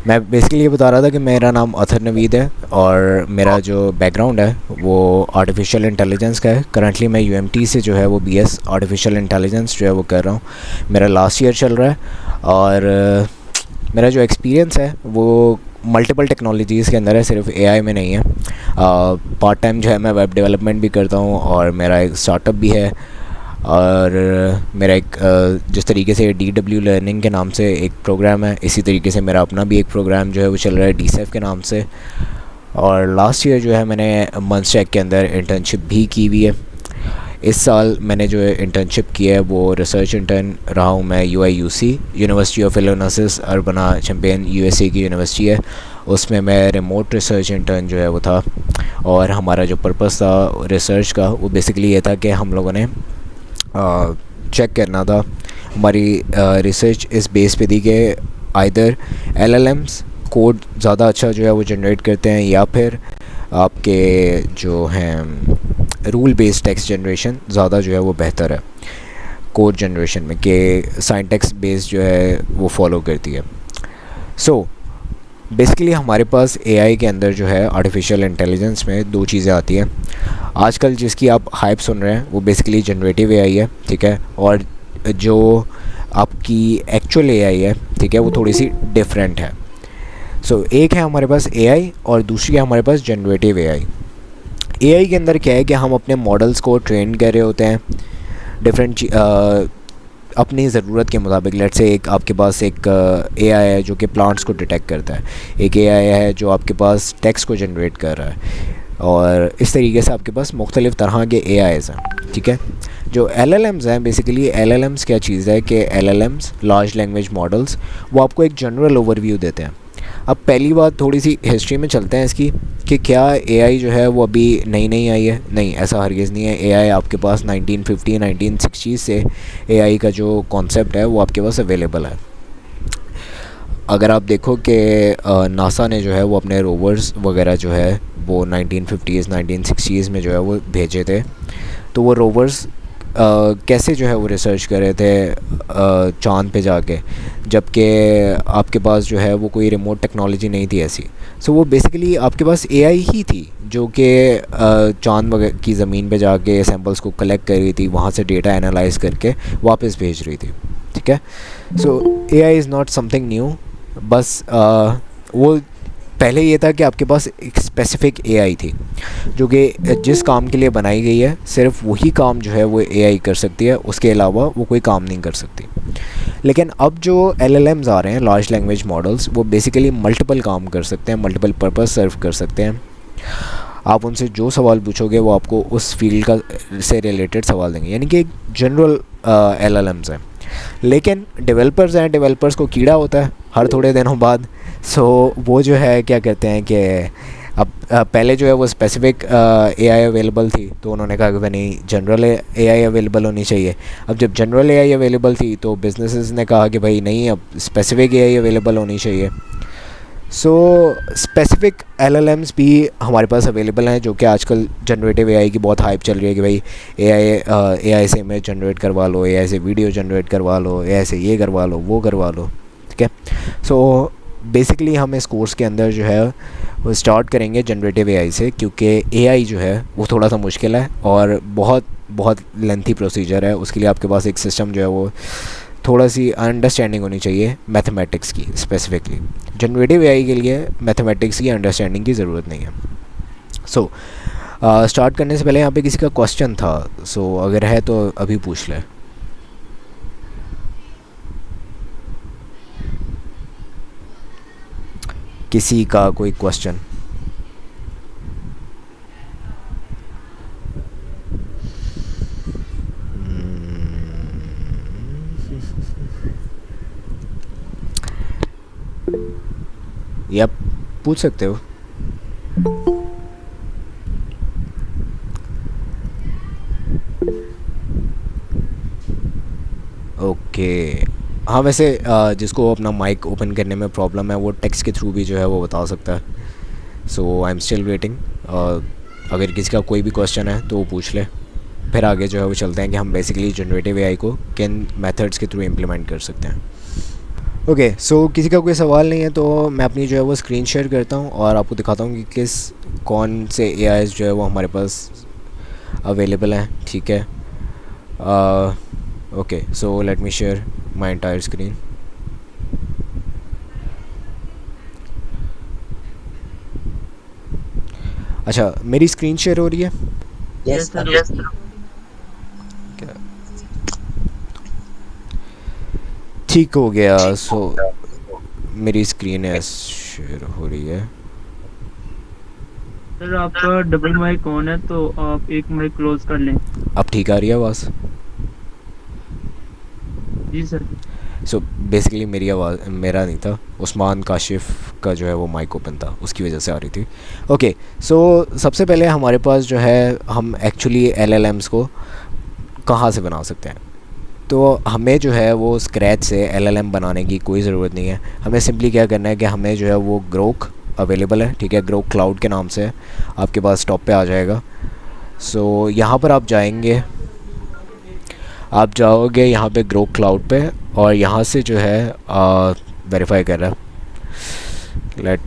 मैं बेसिकली ये बता रहा था कि मेरा नाम अथर नवीद है और मेरा जो बैकग्राउंड है वो आर्टिफिशियल इंटेलिजेंस का है। करंटली मैं यूएमटी से जो है वो बीएस आर्टिफिशियल इंटेलिजेंस जो है वो कर रहा हूँ। मेरा लास्ट ईयर चल रहा है और मेरा जो एक्सपीरियंस है वो मल्टीपल टेक्नोलॉजीज़ के अंदर है, सिर्फ एआई में नहीं है। पार्ट टाइम जो है मैं वेब डेवलपमेंट भी करता हूँ और मेरा एक स्टार्टअप भी है। और मेरा एक जिस तरीके से DW लर्निंग के नाम से एक प्रोग्राम है, इसी तरीके से मेरा अपना भी एक प्रोग्राम जो है वो चल रहा है DCEF के नाम से। और लास्ट ईयर जो है मैंने मंस्टेक के अंदर इंटर्नशिप भी की हुई है। इस साल मैंने जो इंटर्नशिप किया है वो रिसर्च इंटर्न रहा हूँ मैं UIUC university of Illinois Urbana Champaign USA की यूनिवर्सिटी है। उसमें मैं रिमोट रिसर्च इंटर्न जो है वो था। और हमारा जो पर्पस था रिसर्च का वो बेसिकली ये था कि हम लोगों ने चेक करना था, हमारी रिसर्च इस बेस पे थी कि आइदर LLMs कोड ज़्यादा अच्छा जो है वो जनरेट करते हैं या फिर आपके जो हैं रूल बेस्ड टेक्स्ट जनरेशन ज़्यादा जो है वो बेहतर है कोड जनरेशन में, कि साइंटेक्स बेस्ड जो है वो फॉलो करती है। सो बेसिकली हमारे पास AI के अंदर जो है आर्टिफिशियल इंटेलिजेंस में दो चीज़ें आती हैं। आजकल जिसकी आप हाइप सुन रहे हैं वो बेसिकली जनरेटिव AI है, ठीक है, और जो आपकी एक्चुअल AI है, ठीक है, वो थोड़ी सी डिफरेंट है। सो एक है हमारे पास AI और दूसरी है हमारे पास जनरेटिव AI। AI के अंदर क्या है कि हम अपने मॉडल्स को ट्रेन कर रहे होते हैं डिफरेंट अपनी ज़रूरत के मुताबिक। लेट से एक आपके पास एक AI है जो कि प्लांट्स को डिटेक्ट करता है, एक AI है जो आपके पास टेक्स्ट को जनरेट कर रहा है, और इस तरीके से आपके पास मुख्तलिफ़ तरह के AIs हैं, ठीक है। जो LLMs हैं, बेसिकली LLMs क्या चीज़ है कि LLMs लार्ज लैंग्वेज मॉडल्स वो आपको एक जनरल ओवरव्यू देते हैं। अब पहली बात थोड़ी सी हिस्ट्री में चलते हैं इसकी कि क्या AI जो है वो अभी नई नई आई है? नहीं, ऐसा हरगिज़ नहीं है। AI आपके पास 1950 1960 से AI का जो कॉन्सेप्ट है वो आपके पास अवेलेबल है। अगर आप देखो कि नासा ने जो है वो अपने रोवर्स वगैरह जो है वो 1950s 1960s में जो है वो भेजे थे, तो वो रोवर्स कैसे जो है वो रिसर्च कर रहे थे चाँद पे जाके, जबकि आपके पास जो है वो कोई रिमोट टेक्नोलॉजी नहीं थी ऐसी। सो वो बेसिकली आपके पास AI ही थी जो कि चाँद वगैरह की ज़मीन पे जाके सैम्पल्स को कलेक्ट कर रही थी, वहाँ से डेटा एनालाइज करके वापस भेज रही थी, ठीक है। सो AI is not something new, बस वो पहले ये था कि आपके पास एक स्पेसिफ़िक AI थी जो कि जिस काम के लिए बनाई गई है सिर्फ वही काम जो है वो AI कर सकती है, उसके अलावा वो कोई काम नहीं कर सकती। लेकिन अब जो LLMs आ रहे हैं, लार्ज लैंग्वेज मॉडल्स, वो बेसिकली मल्टीपल काम कर सकते हैं, मल्टीपल पर्पस सर्व कर सकते हैं। आप उनसे जो सवाल पूछोगे वो आपको उस फील्ड का से रिलेटेड सवाल देंगे, यानी कि एक जनरल LLMs हैं। लेकिन डेवलपर्स को कीड़ा होता है हर थोड़े दिनों बाद। सो वो जो है क्या कहते हैं कि अब पहले जो है वो स्पेसिफिक AI अवेलेबल थी, तो उन्होंने कहा कि भाई नहीं, जनरल AI अवेलेबल होनी चाहिए। अब जब जनरल AI अवेलेबल थी तो बिजनेसेस ने कहा कि भाई नहीं, अब स्पेसिफिक AI अवेलेबल होनी चाहिए। सो स्पेसिफिक LLMs भी हमारे पास अवेलेबल हैं, जो कि आजकल जनरेटिव AI की बहुत हाइप चल रही है कि भाई AI से इमेज जनरेट करवा लो, AI से वीडियो जनरेट करवा लो, AI से ये करवा लो, वो करवा लो, ठीक है। सो बेसिकली हम इस कोर्स के अंदर जो है वो स्टार्ट करेंगे जनरेटिव AI से, क्योंकि AI जो है वो थोड़ा सा मुश्किल है और बहुत लेंथी प्रोसीजर है। उसके लिए आपके पास एक सिस्टम जो है वो थोड़ा सी अंडरस्टैंडिंग होनी चाहिए मैथमेटिक्स की। स्पेसिफिकली जनरेटिव AI के लिए मैथमेटिक्स की अंडरस्टैंडिंग की ज़रूरत नहीं है। सो स्टार्ट करने से पहले यहाँ पे किसी का क्वेश्चन था, सो अगर है तो अभी पूछ ले। किसी का कोई क्वेश्चन? या पूछ सकते हो। ओके, हाँ वैसे जिसको अपना माइक ओपन करने में प्रॉब्लम है वो टेक्स्ट के थ्रू भी जो है वो बता सकता है। सो आई एम स्टिल वेटिंग। अगर किसी का कोई भी क्वेश्चन है तो वो पूछ ले, फिर आगे जो है वो चलते हैं कि हम बेसिकली जनरेटिव AI को किन मेथड्स के थ्रू इम्प्लीमेंट कर सकते हैं। ओके, सो किसी का कोई सवाल नहीं है तो मैं अपनी जो है वो स्क्रीन शेयर करता हूँ और आपको दिखाता हूँ कि किस कौन से एआईज़ जो है वो हमारे पास अवेलेबल हैं, ठीक है। Okay, so let me share my entire screen. अच्छा, मेरी स्क्रीन शेयर हो रही है? Yes sir. क्या? ठीक हो गया। सो मेरी स्क्रीन शेयर हो रही है। सर आपका डबल माइक ऑन है तो आप एक माइक क्लोज कर लें। अब ठीक आ रही है आवाज़? जी सर। सो बेसिकली मेरी आवाज़, मेरा नहीं था, उस्मान काशिफ का जो है वो माइक ओपन था, उसकी वजह से आ रही थी। ओके, सो सबसे पहले हमारे पास जो है, हम एक्चुअली एलएलएम्स को कहाँ से बना सकते हैं। तो हमें जो है वो स्क्रैच से एलएलएम बनाने की कोई ज़रूरत नहीं है। हमें सिंपली क्या करना है कि हमें जो है वो ग्रोक अवेलेबल है, ठीक है, ग्रोक क्लाउड के नाम से आपके पास टॉप पे आ जाएगा। सो यहाँ पर आप जाएंगे, आप जाओगे यहाँ पे ग्रोक क्लाउड पे और यहाँ से जो है वेरीफाई कर रहा है। लेट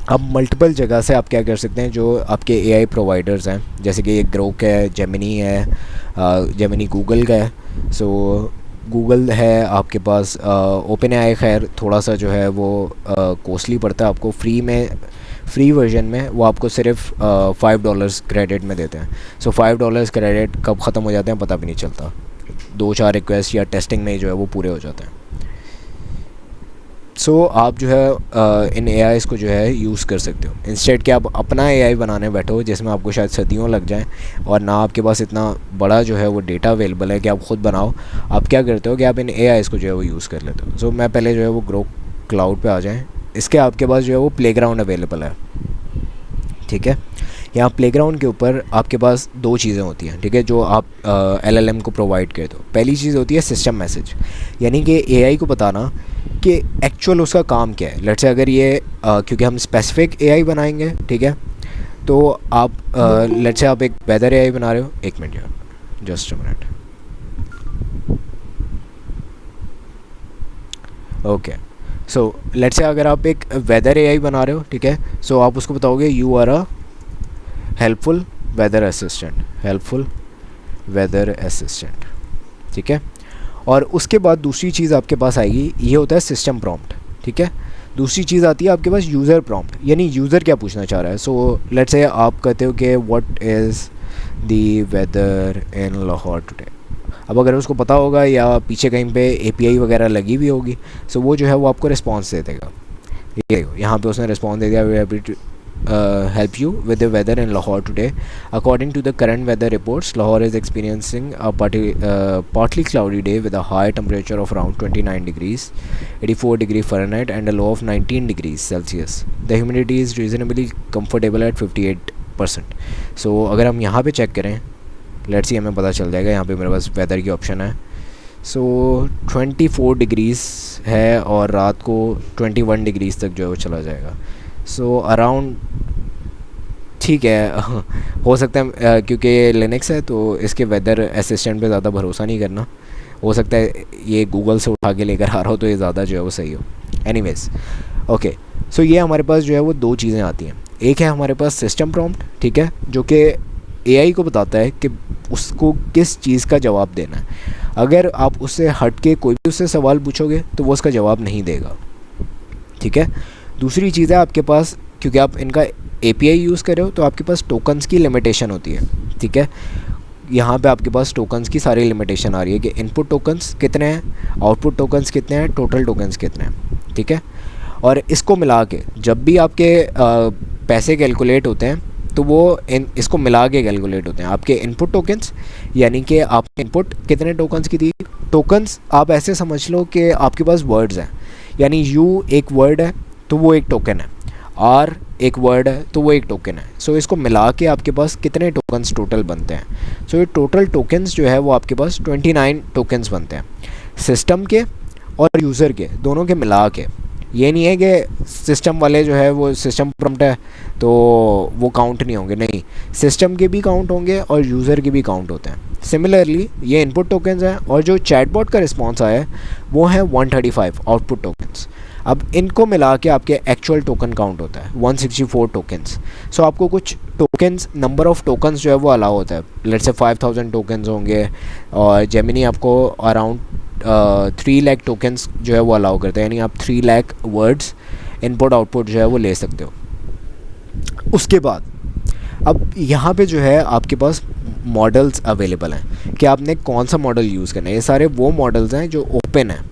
अब मल्टीपल जगह से आप क्या कर सकते हैं, जो आपके एआई प्रोवाइडर्स हैं, जैसे कि ये ग्रोक है, जेमिनी है, जेमिनी गूगल का है। सो गूगल है आपके पास, ओपन एआई खैर थोड़ा सा जो है वो कॉस्टली पड़ता है आपको। फ्री में, फ्री वर्जन में वो आपको सिर्फ $5 क्रेडिट में देते हैं। सो $5 क्रेडिट कब ख़त्म हो जाते हैं पता भी नहीं चलता, 2-4 रिक्वेस्ट या टेस्टिंग में ही जो है वो पूरे हो जाते हैं। सो आप जो है इन एआईज़ को जो है यूज़ कर सकते हो, इंस्टेड कि आप अपना एआई बनाने बैठो जिसमें आपको शायद सदियों लग जाएं और ना आपके पास इतना बड़ा जो है वो डेटा अवेलेबल है कि आप ख़ुद बनाओ। आप क्या करते हो कि आप इन एआईज़ को जो है वो यूज़ कर लेते हो। सो मैं पहले जो है वो ग्रोक क्लाउड पे आ जाएं, इसके आपके पास जो है वो प्लेग्राउंड अवेलेबल है, ठीक है। यहाँ प्लेग्राउंड के ऊपर आपके पास दो चीज़ें होती हैं, ठीक है, जो आप एलएलएम को प्रोवाइड करते हो। पहली चीज़ होती है सिस्टम मैसेज, यानी कि एआई को बताना कि एक्चुअल उसका काम क्या है। लेट्स से अगर ये क्योंकि हम स्पेसिफिक एआई बनाएंगे, ठीक है, तो आप लेट्स से आप एक वेदर एआई बना रहे हो, एक मिनट यार, just a minute. Okay, so let's say अगर आप एक वेदर एआई बना रहे हो, ठीक है, सो आप उसको बताओगे you are a helpful weather assistant, helpful weather assistant, ठीक है। और उसके बाद दूसरी चीज़ आपके पास आएगी, ये होता है सिस्टम प्रॉम्प्ट, ठीक है। दूसरी चीज़ आती है आपके पास यूज़र प्रॉम्प्ट, यानी यूज़र क्या पूछना चाह रहा है। सो लेट्स से आप कहते हो कि what is the weather in Lahore today. अब अगर उसको पता होगा या पीछे कहीं पे एपीआई वगैरह लगी भी होगी, सो वो जो है वो आपको रिस्पॉन्स दे देगा। ये यहाँ पे उसने रिस्पॉन्स दे दिया, we have to help you with the weather in Lahore today. According to the current weather reports, Lahore is experiencing a partly cloudy day with a high temperature of around 29 degrees, 84 degree Fahrenheit, and a low of 19 degrees Celsius. The humidity is reasonably comfortable at 58%. So अगर हम यहाँ पे check करें, let's see, हमें पता चल जाएगा। यहाँ पे मेरे पास वेदर की ऑप्शन है। सो 24 डिग्रीज़ है और रात को 21 डिग्रीज़ तक जो है वो चला जाएगा। सो अराउंड ठीक है हो सकता है क्योंकि ये लिनक्स है तो इसके वेदर असिस्टेंट पे ज़्यादा भरोसा नहीं करना, हो सकता है ये गूगल से उठा के लेकर आ रहा हो तो ये ज़्यादा जो है वो सही हो। एनीवेज, ओके, सो ये हमारे पास जो है वो दो चीज़ें आती हैं। एक है हमारे पास सिस्टम प्रॉम्प्ट, ठीक है, जो कि एआई को बताता है कि उसको किस चीज़ का जवाब देना है। अगर आप उससे हट के कोई भी उससे सवाल पूछोगे तो वो उसका जवाब नहीं देगा, ठीक है। दूसरी चीज़ है आपके पास, क्योंकि आप इनका एपीआई यूज़ कर रहे हो तो आपके पास टोकन्स की लिमिटेशन होती है, ठीक है। यहाँ पे आपके पास टोकन्स की सारी लिमिटेशन आ रही है कि इनपुट टोकन्स कितने हैं, आउटपुट टोकन्स कितने हैं, टोटल टोकन्स कितने हैं, ठीक है। और इसको मिला के जब भी आपके पैसे कैलकुलेट होते हैं तो वो इसको मिला के कैलकुलेट होते हैं। आपके इनपुट टोकन्स, यानी कि आपने इनपुट कितने टोकन्स की दी। टोकन्स आप ऐसे समझ लो कि आपके पास वर्ड्स हैं, यानी यू एक वर्ड है तो वो एक टोकन है, आर एक वर्ड है तो वो एक टोकन है। सो इसको मिला के आपके पास कितने टोकन्स टोटल बनते हैं। सो ये टोटल टोकन्स जो है वो आपके पास 29 टोकन्स बनते हैं, सिस्टम के और यूज़र के दोनों के मिला के, ये नहीं है कि सिस्टम वाले जो है वो सिस्टम प्रॉम्प्ट है तो वो काउंट नहीं होंगे, नहीं, सिस्टम के भी काउंट होंगे और यूज़र के भी काउंट होते हैं। सिमिलरली ये इनपुट टोकन्स हैं और जो चैटबॉट का रिस्पॉन्स आया है वो है 135 आउटपुट टोकन्स। अब इनको मिला के आपके एक्चुअल टोकन काउंट होता है 164 टोकन्स। सो आपको कुछ टोकन्स, नंबर ऑफ़ टोकन्स जो है वो अलाउ होता है, लेट्स से 5000 टोकन्स होंगे और जेमिनी आपको अराउंड 3 लाख टोकन्स जो है वो अलाउ करते हैं, यानी आप 3 लाख वर्ड्स इनपुट आउटपुट जो है वो ले सकते हो। उसके बाद अब यहाँ पे जो है आपके पास मॉडल्स अवेलेबल हैं कि आपने कौन सा मॉडल यूज़ करना है। ये सारे वो मॉडल्स हैं जो ओपन हैं,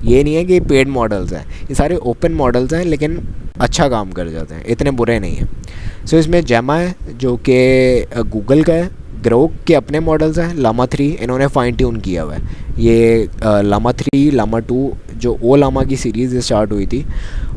ये नहीं है कि पेड मॉडल्स हैं, ये सारे ओपन मॉडल्स हैं लेकिन अच्छा काम कर जाते हैं, इतने बुरे नहीं हैं। सो इसमें जेमा है जो कि गूगल का है, ग्रोक के अपने मॉडल्स हैं, लामा 3 इन्होंने फाइन ट्यून किया हुआ है। ये लामा 3, लामा 2 जो ओ लामा की सीरीज़ स्टार्ट हुई थी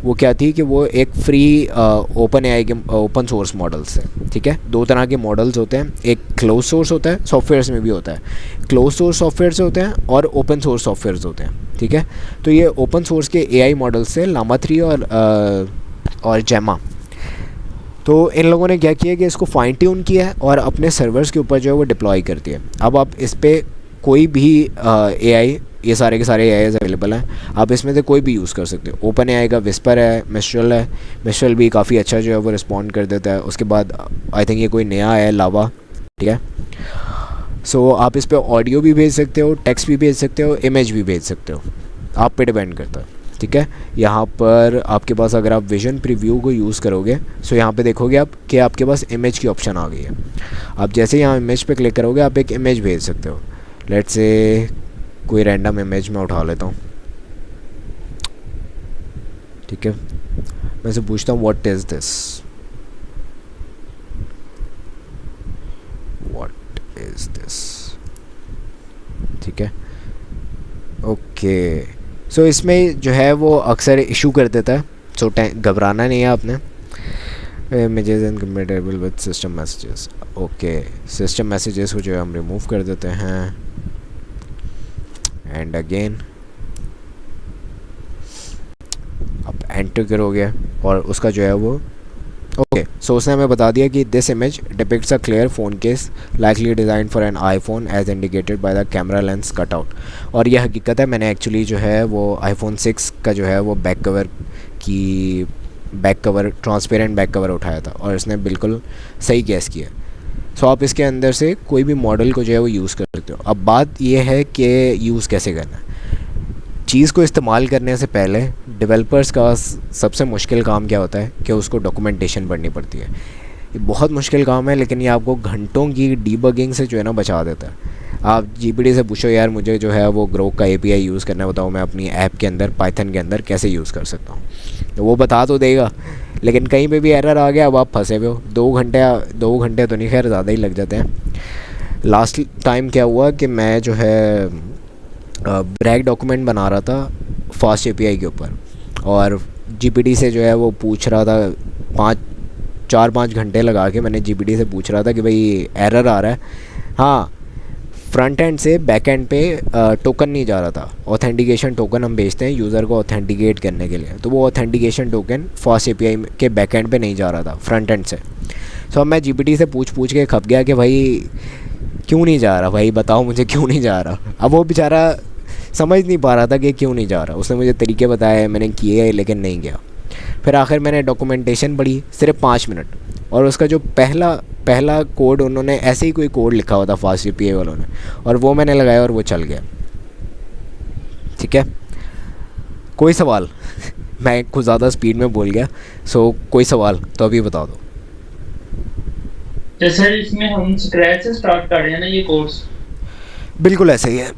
वो क्या थी कि वो एक फ्री ओपन एआई के ओपन सोर्स मॉडल्स है, ठीक है। दो तरह के मॉडल्स होते हैं, एक क्लोज सोर्स होता है, सॉफ्टवेयर्स में भी होता है, क्लोज सोर्स सॉफ्टवेयर से होते हैं और ओपन सोर्स सॉफ्टवेयर्स होते हैं, ठीक है। तो ये ओपन सोर्स के एआई मॉडल्स से लामा 3 और जेमा, तो इन लोगों ने क्या किया कि इसको फाइन ट्यून किया है और अपने सर्वर्स के ऊपर जो है वो डिप्लॉय कर दिया। अब आप इस पर कोई भी एआई, ये सारे के सारे एआई अवेलेबल हैं, आप इसमें से कोई भी यूज़ कर सकते हो। ओपन एआई का विस्पर है, मिस्ट्रल है, मिस्ट्रल भी काफ़ी अच्छा जो है वो रिस्पॉन्ड कर देता है। उसके बाद आई थिंक ये कोई नया है लावा, ठीक है। सो आप इस पर ऑडियो भी भेज सकते हो, टेक्स्ट भी भेज सकते हो, इमेज भी भेज सकते हो, आप पे डिपेंड करता है, ठीक है। यहाँ पर आपके पास अगर आप विजन प्रीव्यू को यूज़ करोगे सो यहाँ पे देखोगे आप कि आपके पास इमेज की ऑप्शन आ गई है। आप जैसे यहाँ इमेज पे क्लिक करोगे आप एक इमेज भेज सकते हो। लेट्स से कोई रैंडम इमेज मैं उठा लेता हूँ, ठीक है। मैं से पूछता हूँ what is this, what is this, ठीक है, ओके। सो इसमें जो है वो अक्सर इशू कर देता है, सो घबराना नहीं है आपने। Images and compatible with system messages, okay. System messages को जो है हम रिमूव कर देते हैं एंड अगेन आप एंटर करोगे और उसका जो है वो ओके। सो उसने हमें बता दिया कि this image depicts a clear phone case likely design for an iPhone as indicated by the camera lens cutout. और यह हकीकत है, मैंने एक्चुअली जो है वो आईफोन 6 का जो है वो back cover transparent back cover उठाया था और इसने बिल्कुल सही गैस किया। सो आप इसके अंदर से कोई भी मॉडल को जो है वो यूज़ कर सकते हो। अब बात ये है कि यूज़ कैसे करना है। चीज़ को इस्तेमाल करने से पहले डेवलपर्स का सबसे मुश्किल काम क्या होता है कि उसको डॉक्यूमेंटेशन पढ़नी पड़ती है। ये बहुत मुश्किल काम है लेकिन ये आपको घंटों की डीबगिंग से जो है ना बचा देता है। आप जीपीटी से पूछो यार मुझे जो है वो ग्रोक का एपीआई यूज़ करना है, बताओ मैं अपनी ऐप के अंदर पाइथन के अंदर कैसे यूज़ कर सकता हूँ, तो वो बता तो देगा लेकिन कहीं पे भी एरर आ गया अब आप फंसे हुए हो। 2 घंटे तो नहीं, खैर ज़्यादा ही लग जाते हैं। लास्ट टाइम क्या हुआ कि मैं जो है ब्रैक डॉक्यूमेंट बना रहा था फास्ट एपीआई के ऊपर और जीपीटी से जो है वो पूछ रहा था, 4-5 घंटे लगा के मैंने जीपीटी से पूछ रहा था कि भाई एरर आ रहा है। हाँ, फ्रंट एंड से बैक एंड पे टोकन नहीं जा रहा था। ऑथेंटिकेशन टोकन हम भेजते हैं यूज़र को ऑथेंटिकेट करने के लिए, तो वो ऑथेंटिकेशन टोकन फास्ट एपीआई के बैक एंड पे नहीं जा रहा था फ्रंट एंड से। सो अब मैं जीपीटी से पूछ के खप गया कि भाई क्यों नहीं जा रहा, भाई बताओ मुझे क्यों नहीं जा रहा। अब वो बेचारा समझ नहीं पा रहा था कि क्यों नहीं जा रहा। उसने मुझे तरीके बताए, मैंने किए लेकिन नहीं गया। फिर आखिर मैंने डॉक्यूमेंटेशन पढ़ी सिर्फ 5 मिनट और उसका जो पहला कोड उन्होंने ऐसे ही कोई कोड लिखा हुआ था फास्ट एपीआई वालों ने और वो मैंने लगाया और वो चल गया, ठीक है। कोई सवाल? मैं कुछ ज़्यादा स्पीड में बोल गया, सो कोई सवाल तो अभी बता दो। तो सर इसमें हम स्क्रैच से स्टार्ट कर रहे हैं ना ये कोर्स? बिल्कुल ऐसे ही है।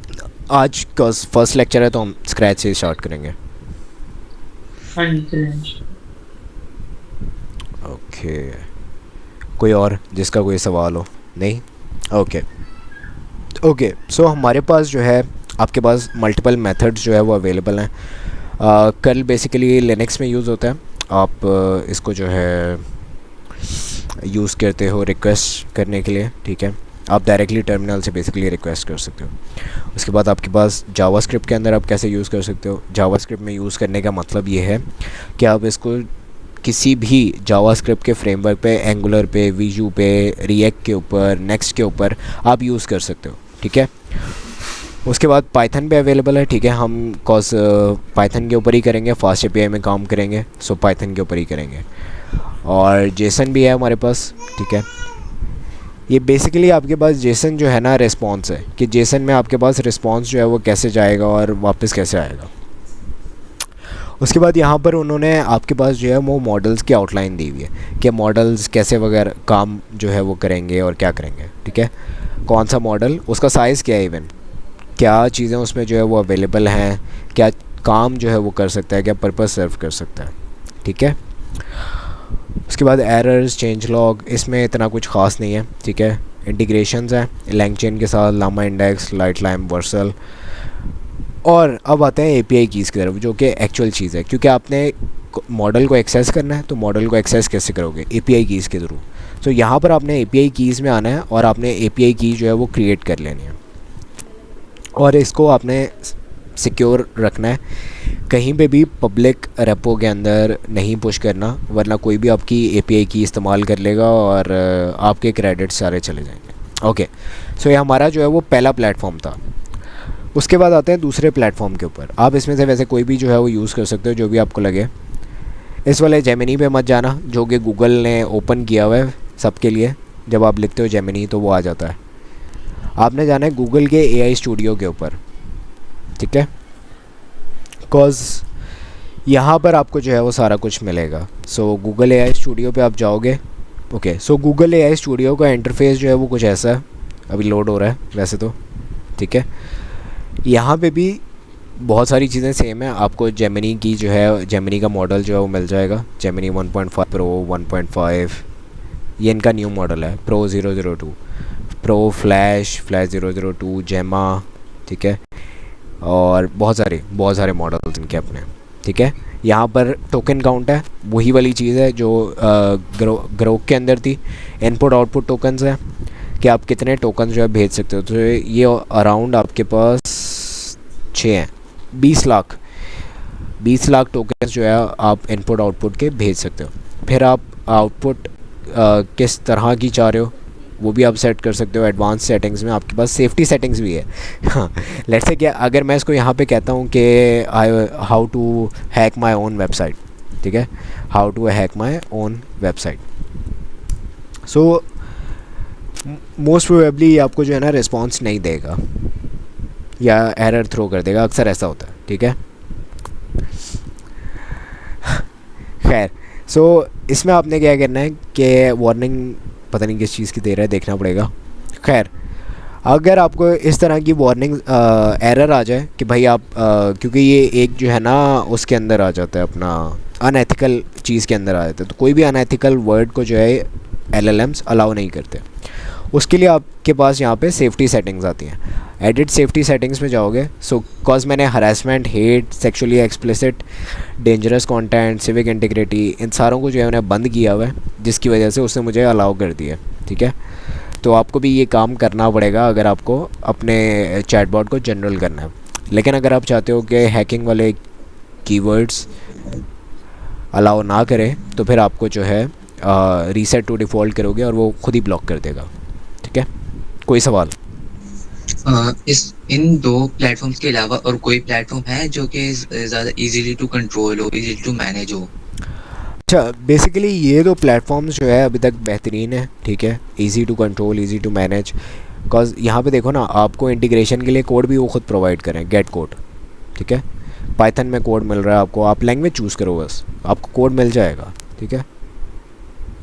आज का फर्स्ट लेक्चर है तो हम स्क्रैच से स्टार्ट करेंगे। हाँ जी। ओके, कोई और जिसका कोई सवाल हो? नहीं? ओके। सो हमारे पास जो है आपके पास मल्टीपल मेथड्स जो है वो अवेलेबल हैं। कर्ल बेसिकली लिनक्स में यूज़ होता है। आप इसको जो है यूज़ करते हो रिक्वेस्ट करने के लिए, ठीक है। आप डायरेक्टली टर्मिनल से बेसिकली रिक्वेस्ट कर सकते हो। उसके बाद आपके पास जावास्क्रिप्ट के अंदर आप कैसे यूज़ कर सकते हो। जावास्क्रिप्ट में यूज़ करने का मतलब ये है कि आप इसको किसी भी जावास्क्रिप्ट के फ्रेमवर्क पे, एंगुलर पे, वीजू पे, रिएक्ट के ऊपर, नेक्स्ट के ऊपर आप यूज़ कर सकते हो, ठीक है। उसके बाद पाइथन पे अवेलेबल है, ठीक है। हम कॉज पाइथन के ऊपर ही करेंगे, फास्ट एपीआई में काम करेंगे, सो पाइथन के ऊपर ही करेंगे। और जेसन भी है हमारे पास, ठीक है। ये बेसिकली आपके पास जेसन जो है ना रिस्पॉन्स है, कि जेसन में आपके पास रिस्पॉन्स जो है वो कैसे जाएगा और वापस कैसे आएगा। उसके बाद यहाँ पर उन्होंने आपके पास जो है वो मॉडल्स की आउटलाइन दी हुई है कि मॉडल्स कैसे वगैरह काम जो है वो करेंगे और क्या करेंगे, ठीक है। कौन सा मॉडल, उसका साइज़ क्या है, इवन क्या चीज़ें उसमें जो है वो अवेलेबल हैं, क्या काम जो है वो कर सकता है, क्या पर्पस सर्व कर सकता है, ठीक है। उसके बाद एरर्स, चेंज लॉग, इसमें इतना कुछ ख़ास नहीं है, ठीक है। इंटीग्रेशंस हैं लैंगचेन के साथ, LlamaIndex, LiteLLM, Vercel. और अब आते हैं एपीआई कीज़ की तरफ, जो कि एक्चुअल चीज़ है, क्योंकि आपने मॉडल को एक्सेस करना है, तो मॉडल को एक्सेस कैसे करोगे, एपीआई कीज़ के थ्रू। तो यहाँ पर आपने एपीआई कीज़ में आना है और आपने एपीआई की जो है वो क्रिएट कर लेनी है और इसको आपने सिक्योर रखना है, कहीं पे भी पब्लिक रेपो के अंदर नहीं पुश करना, वरना कोई भी आपकी एपीआई की इस्तेमाल कर लेगा और आपके क्रेडिट सारे चले जाएंगे। ओके, सो ये हमारा जो है वो पहला प्लेटफॉर्म था। उसके बाद आते हैं दूसरे प्लेटफॉर्म के ऊपर। आप इसमें से वैसे कोई भी जो है वो यूज़ कर सकते हो, जो भी आपको लगे। इस वाले जेमिनी पे मत जाना, जो कि गूगल ने ओपन किया हुआ है सबके लिए। जब आप लिखते हो जेमिनी तो वो आ जाता है। आपने जाना है गूगल के एआई स्टूडियो के ऊपर, ठीक है, बिकॉज़ यहाँ पर आपको जो है वो सारा कुछ मिलेगा। सो गूगल एआई स्टूडियो पे आप जाओगे। ओके, सो गूगल एआई स्टूडियो का इंटरफेस जो है वो कुछ ऐसा है, अभी लोड हो रहा है वैसे तो, ठीक है। यहाँ पे भी बहुत सारी चीज़ें सेम है। आपको जेमिनी की जो है, जेमिनी का मॉडल जो है वो मिल जाएगा। जेमिनी 1.5 प्रो, 1.5, ये इनका न्यू मॉडल है। प्रो 002, प्रो, फ्लैश 002, जेमा, ठीक है। और बहुत सारे मॉडल्स इनके अपने, ठीक है। यहाँ पर टोकन काउंट है, वही वाली चीज़ है जो ग्रोक के अंदर थी। इनपुट आउटपुट टोकन्स हैं कि आप कितने टोकन जो है भेज सकते हो। तो ये अराउंड आपके पास 6 हैं, 20 लाख टोकन्स जो है आप इनपुट आउटपुट के भेज सकते हो। फिर आप आउटपुट किस तरह की चाह रहे हो वो भी आप सेट कर सकते हो। एडवांस सेटिंग्स में आपके पास सेफ्टी सेटिंग्स भी है। हाँ, लेट्स से क्या अगर मैं इसको यहाँ पे कहता हूँ कि how to hack my own website, ठीक है, how to hack my own website, so most probably आपको जो है ना रिस्पॉन्स नहीं देगा या एरर थ्रो कर देगा, अक्सर ऐसा होता है, ठीक है। खैर, सो इसमें आपने क्या करना है कि वार्निंग पता नहीं किस चीज़ की दे रहा है, देखना पड़ेगा। खैर, अगर आपको इस तरह की वार्निंग एरर आ जाए कि भाई आप क्योंकि ये एक जो है ना उसके अंदर आ जाता है, अपना अनएथिकल चीज़ के अंदर आ जाता है, तो कोई भी अनएथिकल वर्ड को जो है एलएलएम्स अलाउ नहीं करते। उसके लिए आपके पास यहाँ पे सेफ्टी सेटिंग्स आती हैं। एडिट सेफ्टी सेटिंग्स में जाओगे। सो कॉज मैंने harassment, hate, sexually explicit, dangerous content, civic integrity, इन सारों को जो है मैंने बंद किया हुआ है, जिसकी वजह से उसने मुझे अलाउ कर दिया, ठीक है। तो आपको भी ये काम करना पड़ेगा अगर आपको अपने चैटबॉट को जनरल करना है। लेकिन अगर आप चाहते हो कि हैकिंग वाले कीवर्ड्स अलाउ ना करें तो फिर आपको जो है रीसेट टू डिफ़ॉल्ट करोगे और वो खुद ही ब्लॉक कर देगा, ठीक है। कोई सवाल? इस इन दो प्लेटफॉर्म्स के अलावा और कोई प्लेटफॉर्म है जो कि ज़्यादा इजीली टू कंट्रोल हो, इजीली टू मैनेज हो? अच्छा, बेसिकली ये दो प्लेटफॉर्म्स जो है अभी तक बेहतरीन है, ठीक है। Easy to control, easy to manage. Because यहाँ पे देखो ना, आपको इंटीग्रेशन के लिए कोड भी वो खुद प्रोवाइड करें, गेट कोड, ठीक है। पाइथन में कोड मिल रहा है आपको, आप लैंग्वेज चूज़ करो बस, आपको कोड मिल जाएगा, ठीक है।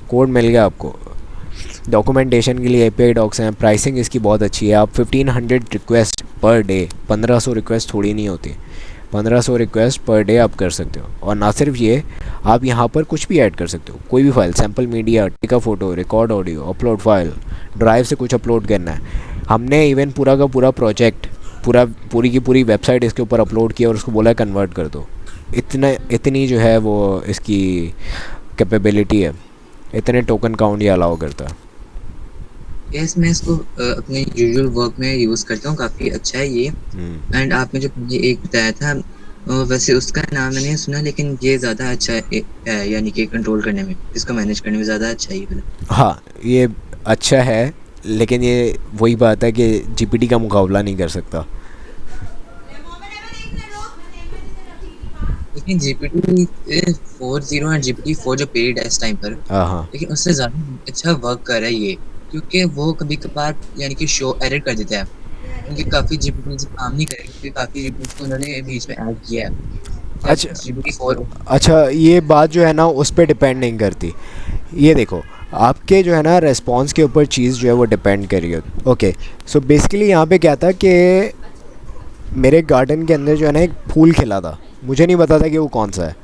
कोड मिल गया आपको। डॉक्यूमेंटेशन के लिए एपीआई डॉक्स हैं। प्राइसिंग इसकी बहुत अच्छी है। आप 1500 रिक्वेस्ट पर डे, 1500 रिक्वेस्ट थोड़ी नहीं होती, 1500 रिक्वेस्ट पर डे आप कर सकते हो। और ना सिर्फ ये, आप यहाँ पर कुछ भी ऐड कर सकते हो, कोई भी file, sample media, take a photo, record audio, upload file, drive से कुछ अपलोड करना है। हमने इवन पूरा का पूरा प्रोजेक्ट, पूरी की पूरी वेबसाइट इसके ऊपर अपलोड किया और उसको बोला कन्वर्ट कर दो। इतनी जो है वो इसकी कैपेबिलिटी है, इतने टोकन काउंट ये अलाउ करता है। यस, मैं इसको अपने यूजुअल वर्क में यूज़ करता हूँ, काफ़ी अच्छा है ये। एंड आपने जो मुझे एक बताया था वैसे उसका नाम मैंने सुना, लेकिन ये ज़्यादा अच्छा है, यानी कि कंट्रोल करने में, इसको मैनेज करने में ज़्यादा अच्छा है ये वाला। हाँ, ये अच्छा है, लेकिन ये वही बात है कि जीपीटी का मुकाबला नहीं कर सकता। लेकिन जीपीटी 4.0 और जीपीटी 4 जो पीरियड है इस टाइम पर, हाँ हाँ। लेकिन उससे ज़्यादा अच्छा वर्क कर रहा है ये, क्योंकि वो कभी-कभार यानी कि शो एरर कर देता है। उनके काफ़ी जीपीटी से काम नहीं करेंगे, क्योंकि काफ़ी जीपीटी को उन्होंने बीच में ऐड किया है। जब अच्छा जीपीटी 4 अच्छा, ये बात जो है ना उस पर डिपेंड नहीं करती। ये देखो, आपके जो है ना रिस्पॉन्स के ऊपर चीज़ जो है वो डिपेंड कर रही है। ओके, सो बेसिकली यहाँ पे क्या था कि मेरे गार्डन के अंदर जो है ना एक फूल खिला था, मुझे नहीं पता था कि वो कौन सा है।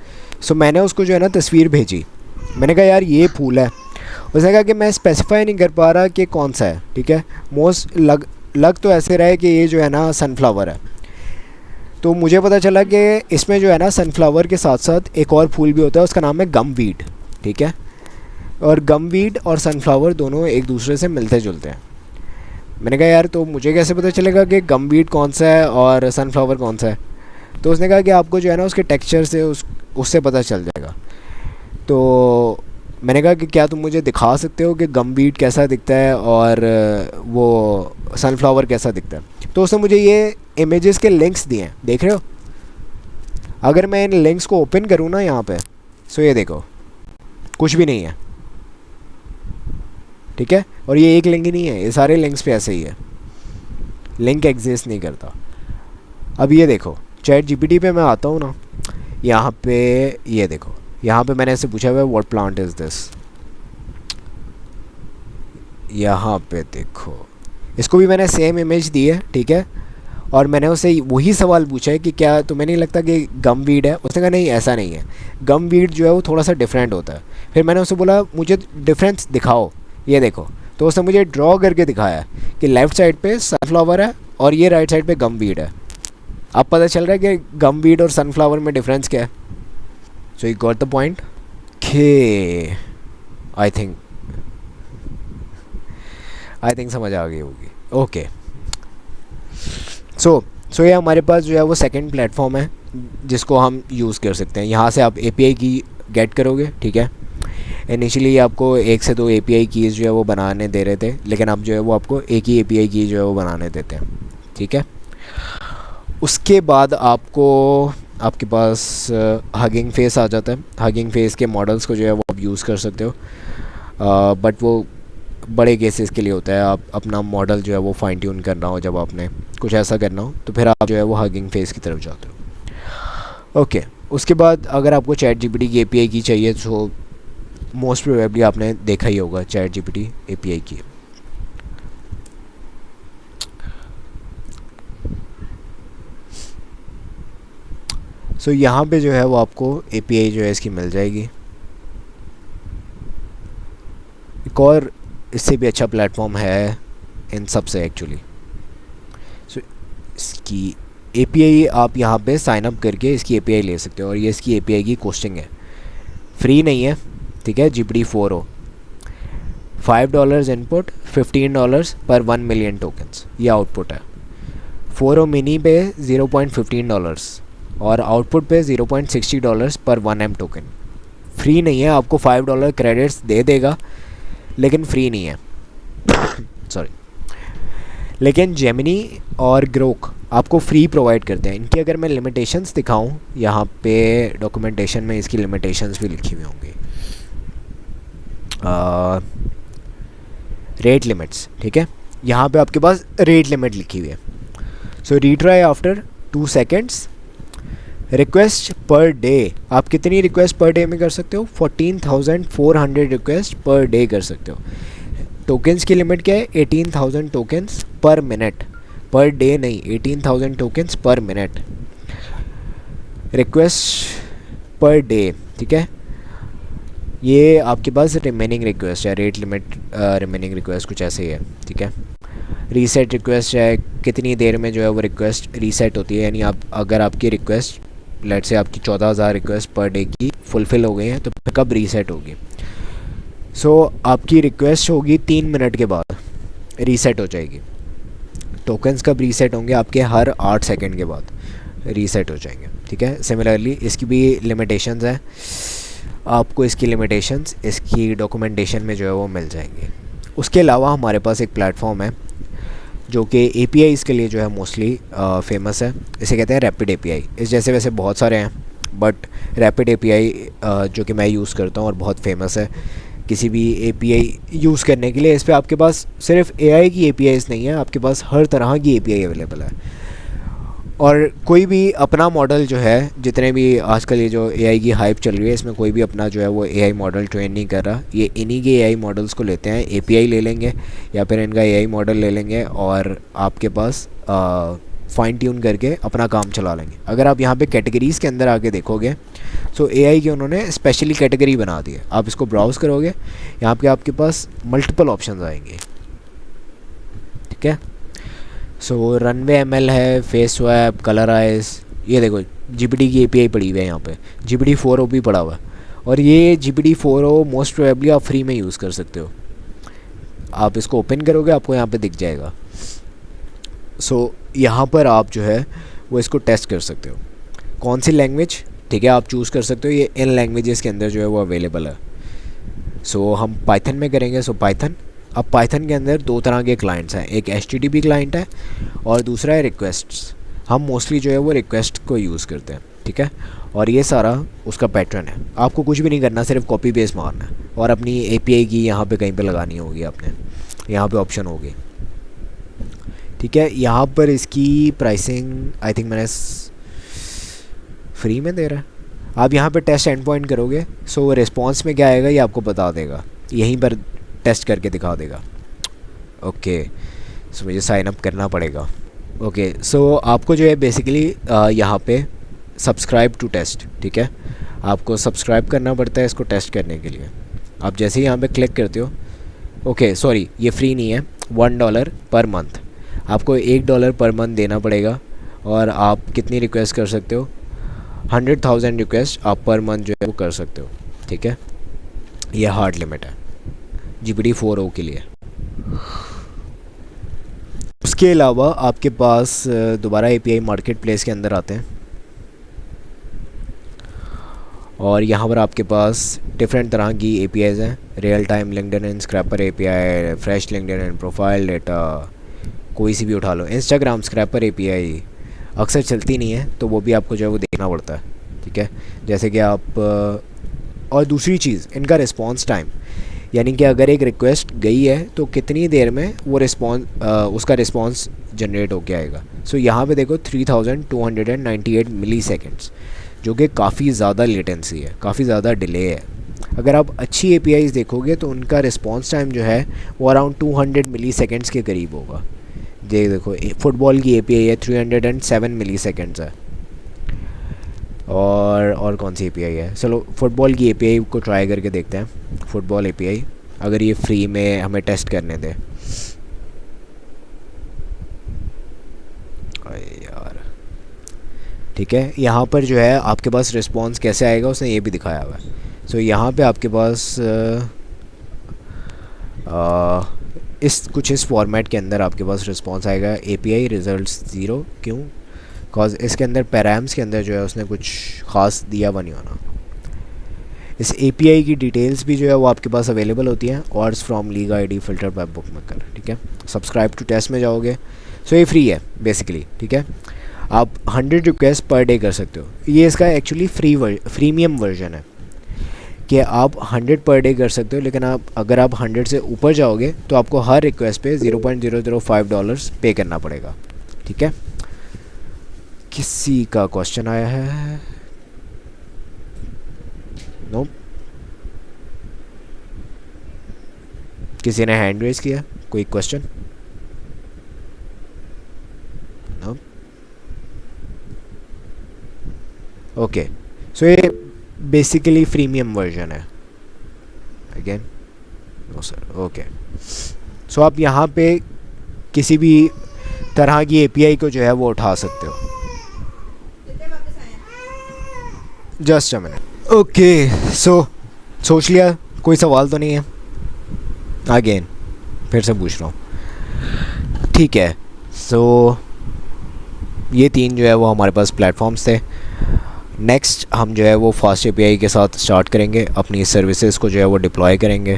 सो मैंने उसको जो है ना तस्वीर भेजी, मैंने कहा यार ये फूल है। उसने कहा कि मैं स्पेसिफाई नहीं कर पा रहा कि कौन सा है, ठीक है। मोस्ट लग तो ऐसे रहा है कि ये जो है ना सनफ्लावर है। तो मुझे पता चला कि इसमें जो है ना सनफ्लावर के साथ साथ एक और फूल भी होता है, उसका नाम है गम वीड, ठीक है। और गम वीड और सनफ्लावर दोनों एक दूसरे से मिलते जुलते हैं। मैंने कहा यार तो मुझे कैसे पता चलेगा कि गम वीड कौन सा है और सनफ्लावर कौन सा है। तो उसने कहा कि आपको जो है ना उसके टेक्सचर से उससे पता चल जाएगा। तो मैंने कहा कि क्या तुम मुझे दिखा सकते हो कि गम वीड कैसा दिखता है और वो सनफ्लावर कैसा दिखता है। तो उसने मुझे ये इमेजेस के लिंक्स दिए हैं, देख रहे हो। अगर मैं इन लिंक्स को ओपन करूँ ना यहाँ पे, सो ये देखो कुछ भी नहीं है, ठीक है। और ये एक लिंक ही नहीं है, ये सारे लिंक्स पे ऐसे ही है, लिंक एग्जिस्ट नहीं करता। अब ये देखो चैट जीपीटी पे मैं आता हूँ ना, यहाँ पे ये देखो, यहाँ पे मैंने ऐसे पूछा हुआ है व्हाट प्लांट इज़ दिस। यहाँ पे देखो, इसको भी मैंने सेम इमेज दी है, ठीक है। और मैंने उससे वही सवाल पूछा है कि क्या तुम्हें नहीं लगता कि गम वीड है। उसने कहा नहीं ऐसा नहीं है, गम वीड जो है वो थोड़ा सा डिफरेंट होता है। फिर मैंने उससे बोला मुझे डिफरेंस दिखाओ, ये देखो। तो उसने मुझे ड्रॉ करके दिखाया कि लेफ़्ट साइड पे सनफ्लावर है और ये राइट साइड पे गम वीड है। अब पता चल रहा है कि गम वीड और सनफ्लावर में डिफरेंस क्या है। So you got the point. के आई थिंक समझ आ गई होगी। ओके, सो ये हमारे पास जो है वो सेकंड प्लेटफॉर्म है जिसको हम यूज़ कर सकते हैं। यहाँ से आप एपीआई की गेट करोगे, ठीक है। इनिशियली आपको 1 से 2 एपीआई कीज़ जो है वो बनाने दे रहे थे, लेकिन अब जो है वो आपको एक ही एपीआई की जो है वो बनाने देते हैं, ठीक है। उसके बाद आपको आपके पास हगिंग फेस आ जाता है। हगिंग फेस के मॉडल्स को जो है वो आप यूज़ कर सकते हो, बट वो बड़े केसेस के लिए होता है। आप अपना मॉडल जो है वो फाइन ट्यून करना हो, जब आपने कुछ ऐसा करना हो तो फिर आप जो है वो हगिंग फेस की तरफ जाते हो। ओके, उसके बाद अगर आपको चैट जीपीटी की एपीआई की चाहिए तो मोस्ट प्रोबेबली आपने देखा ही होगा चैट जीपीटी एपीआई की। सो यहाँ पे जो है वो आपको एपीआई जो है इसकी मिल जाएगी। एक और इससे भी अच्छा प्लेटफॉर्म है इन सब से एक्चुअली। सो इसकी एपीआई आप यहाँ पे साइन अप करके इसकी एपीआई ले सकते हो, और ये इसकी एपीआई की कोस्टिंग है, फ्री नहीं है, ठीक है। जीपीटी 4o $5 इनपुट, $15 पर 1 मिलियन टोकन्स, ये आउटपुट है। 4o मिनी पे $0.15 और आउटपुट पे $0.60 पर 1M टोकन। फ्री नहीं है, आपको $5 क्रेडिट्स दे देगा, लेकिन फ्री नहीं है सॉरी। लेकिन जेमिनी और ग्रोक आपको फ्री प्रोवाइड करते हैं। इनकी अगर मैं लिमिटेशंस दिखाऊं, यहाँ पे डॉक्यूमेंटेशन में इसकी लिमिटेशंस भी लिखी हुई होंगी। रेट लिमिट्स, ठीक है, यहाँ पे आपके पास रेट लिमिट लिखी हुई है। So retry after 2 seconds, request per day आप कितनी रिक्वेस्ट पर डे में कर सकते हो? 14,400 रिक्वेस्ट पर डे कर सकते हो। टोकन्स की लिमिट क्या है? 18,000 टोकन्स पर मिनट, पर डे नहीं, 18,000 टोकन्स पर मिनट रिक्वेस्ट पर डे, ठीक है। ये आपके पास रिमेनिंग रिक्वेस्ट है, रेट लिमिट रिमेनिंग रिक्वेस्ट कुछ ऐसे ही है, ठीक है। रीसेट रिक्वेस्ट है, कितनी देर में जो है वो रिक्वेस्ट रीसेट होती है, यानी आप अगर आपकी रिक्वेस्ट लेट से आपकी 14,000 रिक्वेस्ट पर डे की फुलफ़िल हो गई हैं तो कब रीसेट होगी। सो आपकी रिक्वेस्ट होगी 3 मिनट के बाद, रीसेट हो जाएगी। टोकन्स कब रीसेट होंगे? आपके हर 8 सेकंड के बाद रीसेट हो जाएंगे, ठीक है। सिमिलरली इसकी भी लिमिटेशंस हैं, आपको इसकी लिमिटेशंस इसकी डॉक्यूमेंटेशन में जो है वो मिल जाएंगे। उसके अलावा हमारे पास एक प्लेटफॉर्म है जो कि APIs के लिए जो है मोस्टली फेमस है, इसे कहते हैं रैपिड API। इस जैसे वैसे बहुत सारे हैं, बट रैपिड API जो कि मैं यूज़ करता हूँ और बहुत फेमस है किसी भी API यूज़ करने के लिए। इस पर आपके पास सिर्फ AI की APIs नहीं है, आपके पास हर तरह की API अवेलेबल है। और कोई भी अपना मॉडल जो है, जितने भी आजकल ये जो AI की हाइप चल रही है, इसमें कोई भी अपना जो है वो AI मॉडल ट्रेन नहीं कर रहा। ये इन्हीं के AI मॉडल्स को लेते हैं, API ले लेंगे या फिर इनका AI मॉडल ले लेंगे और आपके पास फाइन ट्यून करके अपना काम चला लेंगे। अगर आप यहाँ पे कैटेगरीज़ के अंदर आके देखोगे तो AI की उन्होंने स्पेशली कैटेगरी बना दी है। आप इसको ब्राउज़ करोगे, यहाँ पे आपके पास मल्टीपल ऑप्शंस आएंगे, ठीक है। सो रनवे ML है, फेस स्वैप, कलर आइज, ये देखो GPT की API पड़ी हुई है यहाँ पे, GPT-4o भी पड़ा हुआ है। और ये GPT-4o मोस्ट प्रोबेबली आप फ्री में यूज़ कर सकते हो। आप इसको ओपन करोगे, आपको यहाँ पे दिख जाएगा। सो यहाँ पर आप जो है वो इसको टेस्ट कर सकते हो। कौन सी लैंग्वेज, ठीक है, आप चूज़ कर सकते हो। ये इन लैंग्वेजेस के अंदर जो है वो अवेलेबल है। सो हम पाइथन में करेंगे। सो पाइथन, अब पाइथन के अंदर दो तरह के क्लाइंट्स हैं, एक HTTP क्लाइंट है और दूसरा है रिक्वेस्ट्स। हम मोस्टली जो है वो रिक्वेस्ट को यूज़ करते हैं, ठीक है। और ये सारा उसका पैटर्न है, आपको कुछ भी नहीं करना, सिर्फ कॉपी पेस्ट मारना है और अपनी API की यहाँ पे कहीं पे लगानी होगी आपने, यहाँ पे ऑप्शन होगी, ठीक है। यहाँ पर इसकी प्राइसिंग आई थिंक मैंने फ्री में दे रहा है। आप यहाँ पे टेस्ट एंड पॉइंट करोगे, सो रिस्पॉन्स में क्या आएगा ये आपको बता देगा, यहीं पर टेस्ट करके दिखा देगा। ओके, सो मुझे साइन अप करना पड़ेगा। ओके, सो आपको जो है बेसिकली यहाँ पे सब्सक्राइब टू टेस्ट, ठीक है, आपको सब्सक्राइब करना पड़ता है इसको टेस्ट करने के लिए। आप जैसे ही यहाँ पे क्लिक करते हो, ओके सॉरी ये फ्री नहीं है, $1 पर मंथ, आपको $1 पर मंथ देना पड़ेगा। और आप कितनी रिक्वेस्ट कर सकते हो? 100,000 रिक्वेस्ट आप पर मंथ जो है वो कर सकते हो, ठीक है। ये हार्ड लिमिट है GPT-4o के लिए। उसके अलावा आपके पास दोबारा API मार्केट प्लेस के अंदर आते हैं और यहाँ पर आपके पास डिफरेंट तरह की APIs हैं। Real time LinkedIn scraper API, fresh LinkedIn profile data, कोई सी भी उठा लो। इंस्टाग्राम स्क्रैपर API अक्सर चलती नहीं है तो वो भी आपको जो है वो देखना पड़ता है, ठीक है। जैसे कि आप और दूसरी चीज़ इनका रिस्पॉन्स टाइम, यानी कि अगर एक रिक्वेस्ट गई है तो कितनी देर में वो उसका रिस्पॉन्स जनरेट होके आएगा। सो यहाँ पे देखो 3298 मिली सेकेंड्स, जो कि काफ़ी ज़्यादा लेटेंसी है, काफ़ी ज़्यादा डिले है। अगर आप अच्छी APIs देखोगे तो उनका रिस्पॉन्स टाइम जो है वो अराउंड 200 मिली सेकेंड्स के करीब होगा। ये देखो फुटबॉल की API है 307 मिली सेकेंड्स है। और कौन सी API है, चलो फुटबॉल की API को ट्राई करके देखते हैं। फुटबॉल API अगर ये फ्री में हमें टेस्ट करने दे, यार ठीक है। यहाँ पर जो है आपके पास रिस्पॉन्स कैसे आएगा उसने ये भी दिखाया हुआ है। सो यहाँ पे आपके पास इस फॉर्मेट के अंदर आपके पास रिस्पॉन्स आएगा API रिजल्ट्स 0। क्यों? बिकॉज इसके अंदर पैराम्स के अंदर जो है उसने कुछ ख़ास दिया हुआ नहीं होना। इस API की डिटेल्स भी जो है वो आपके पास अवेलेबल होती हैं, odds from league ID filter web book maker, ठीक है। सब्सक्राइब टू टेस्ट में जाओगे, सो ये फ्री है बेसिकली, ठीक है। आप 100 रिक्वेस्ट पर डे कर सकते हो। ये इसका एक्चुअली फ्रीमियम वर्जन है कि आप 100 पर डे कर सकते हो, लेकिन अगर आप 100 से ऊपर जाओगे तो आपको हर रिक्वेस्ट पे $0.005 पे करना पड़ेगा, ठीक है। किसी का क्वेश्चन आया है? नो, किसी ने हैंड रेज किया? कोई क्वेश्चन? No, okay. सो ये बेसिकली प्रीमियम वर्जन है। Again no sir, okay. So आप यहाँ पे किसी भी तरह की API को जो है वो उठा सकते हो। Just a minute. ओके, सो सोच लिया? कोई सवाल तो नहीं है? अगेन फिर से पूछ रहा हूँ, ठीक है, सो ये 3 जो है वो हमारे पास प्लेटफॉर्म्स थे। नेक्स्ट हम जो है वो फास्ट एपीआई के साथ स्टार्ट करेंगे, अपनी सर्विसेज को जो है वो डिप्लॉय करेंगे।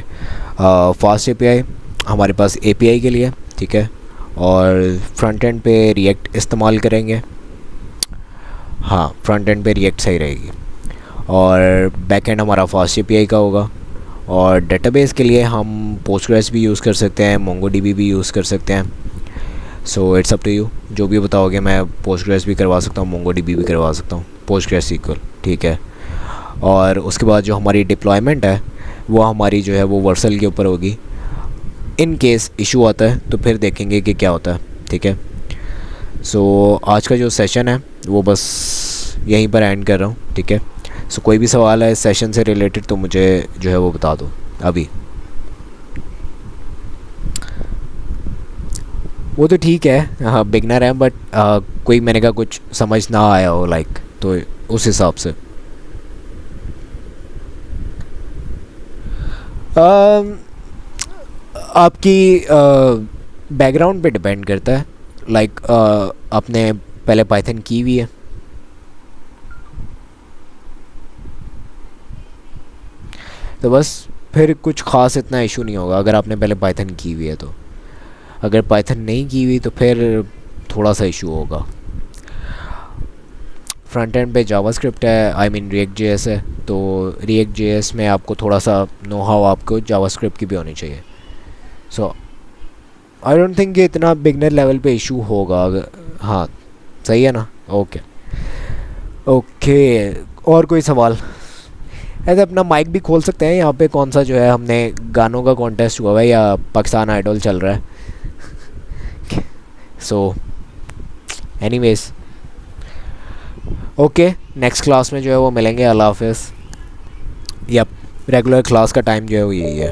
फास्ट एपीआई हमारे पास एपीआई के लिए, ठीक है, और फ्रंट एंड पे रिएक्ट इस्तेमाल करेंगे। हाँ, फ्रंट एंड पे रिएक्ट सही रहेगी। और बैक एंड हमारा फास्ट एपीआई का होगा। और डेटाबेस के लिए हम पोस्टग्रेस भी यूज़ कर सकते हैं, मोंगोडीबी भी यूज़ कर सकते हैं। So it's up to you, जो भी बताओगे। मैं पोस्टग्रेस भी करवा सकता हूँ, मोंगोडीबी भी करवा सकता हूँ, पोस्टग्रेस सीक्वल, ठीक है। और उसके बाद जो हमारी डिप्लॉयमेंट है वो हमारी जो है वो वर्सल के ऊपर होगी। इन केस इशू आता है तो फिर देखेंगे कि क्या होता है, ठीक है। सो आज का जो सेशन है वो बस यहीं पर एंड कर रहा हूँ, ठीक है। सो कोई भी सवाल है इस सेशन से रिलेटेड तो मुझे जो है वो बता दो अभी। वो तो ठीक है, हाँ बिगनर है, बट कोई मैंने कहा कुछ समझ ना आया हो लाइक, तो उस हिसाब से आपकी बैकग्राउंड पे डिपेंड करता है। लाइक आपने पहले पाइथन की हुई है, तो बस फिर कुछ ख़ास इतना इशू नहीं होगा अगर आपने पहले पाइथन की हुई है तो। अगर पाइथन नहीं की हुई तो फिर थोड़ा सा इशू होगा। फ्रंट एंड पे जावास्क्रिप्ट है, आई मीन रिएक्ट जेएस है, तो रिएक्ट जेएस में आपको थोड़ा सा नो हाउ आपको जावास्क्रिप्ट की भी होनी चाहिए। सो आई डोंट थिंक कि इतना बिगनर लेवल पे इशू होगा। हाँ सही है ना, ओके ओके। और कोई सवाल? ऐसे अपना माइक भी खोल सकते हैं यहाँ पे। कौन सा जो है, हमने गानों का कॉन्टेस्ट हुआ है या पाकिस्तान आइडल चल रहा है? So anyways okay, next class में जो है वो मिलेंगे। अल्लाह हाफिज़। या रेगुलर क्लास का टाइम जो है वो यही है।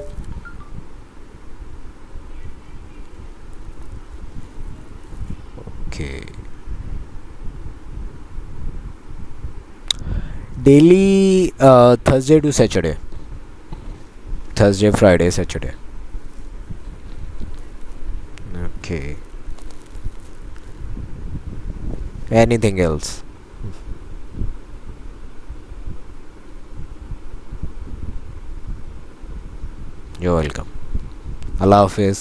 Okay, daily Thursday to Saturday, Thursday Friday Saturday. Okay, anything else? You're welcome. Allah Hafiz.